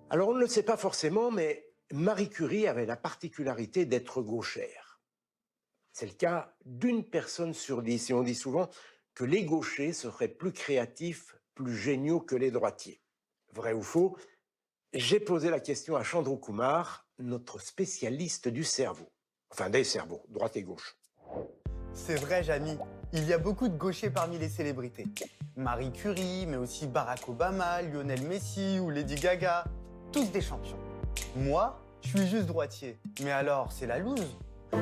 Alors, on ne le sait pas forcément, mais Marie Curie avait la particularité d'être gauchère. C'est le cas d'une personne sur 10. Et on dit souvent que les gauchers seraient plus créatifs, plus géniaux que les droitiers. Vrai ou faux? J'ai posé la question à Chandru Kumar, notre spécialiste du cerveau. Enfin, des cerveaux, droite et gauche. C'est vrai, Jamy. Il y a beaucoup de gauchers parmi les célébrités. Marie Curie, mais aussi Barack Obama, Lionel Messi ou Lady Gaga. Tous des champions. Moi, je suis juste droitier. Mais alors, c'est la loose.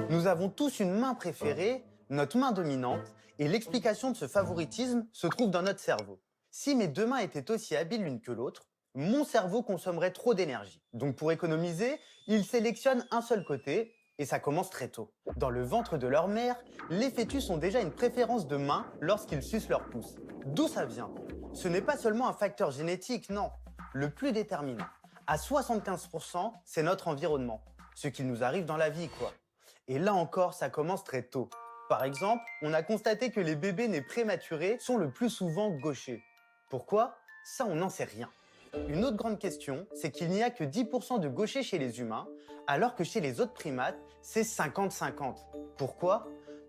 Nous avons tous une main préférée, notre main dominante, et l'explication de ce favoritisme se trouve dans notre cerveau. Si mes deux mains étaient aussi habiles l'une que l'autre, mon cerveau consommerait trop d'énergie. Donc pour économiser, il sélectionne un seul côté, et ça commence très tôt. Dans le ventre de leur mère, les fœtus ont déjà une préférence de main lorsqu'ils sucent leur pouce. D'où ça vient? Ce n'est pas seulement un facteur génétique, non. Le plus déterminant, à 75%, c'est notre environnement. Ce qui nous arrive dans la vie, quoi. Et là encore, ça commence très tôt. Par exemple, on a constaté que les bébés nés prématurés sont le plus souvent gauchers. Pourquoi? Ça, on n'en sait rien. Une autre grande question, c'est qu'il n'y a que 10% de gauchers chez les humains, alors que chez les autres primates, c'est 50-50. Pourquoi?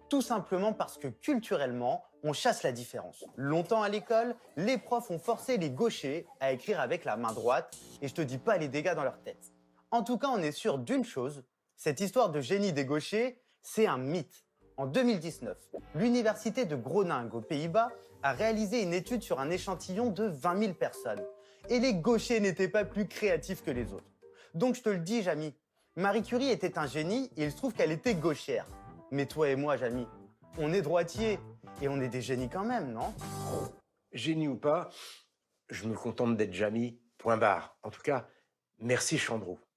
Tout simplement parce que culturellement, on chasse la différence. Longtemps à l'école, les profs ont forcé les gauchers à écrire avec la main droite, et je te dis pas les dégâts dans leur tête. En tout cas, on est sûr d'une chose, cette histoire de génie des gauchers, c'est un mythe. En 2019, l'université de Groningue aux Pays-Bas a réalisé une étude sur un échantillon de 20 000 personnes. Et les gauchers n'étaient pas plus créatifs que les autres. Donc je te le dis, Jamy, Marie Curie était un génie et il se trouve qu'elle était gauchère. Mais toi et moi, Jamy, on est droitiers et on est des génies quand même, non? Génie ou pas, je me contente d'être Jamy, point barre. En tout cas, merci Chandru.